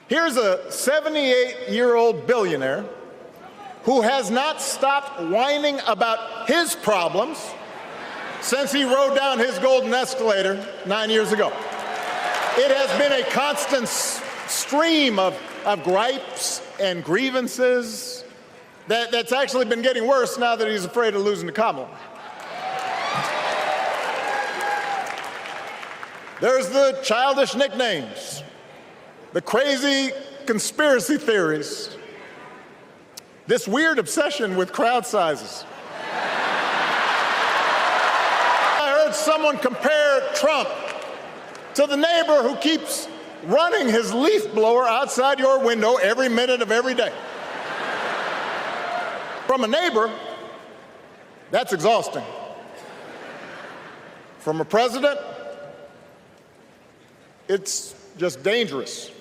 Here's a 78-year-old billionaire who has not stopped whining about his problems since he rode down his golden escalator 9 years ago. It has been a constant stream of gripes and grievances that's actually been getting worse now that he's afraid of losing to Kamala. There's the childish nicknames, the crazy conspiracy theories, this weird obsession with crowd sizes. I heard someone compare Trump to the neighbor who keeps running his leaf blower outside your window every minute of every day. From a neighbor, that's exhausting. From a president, it's just dangerous.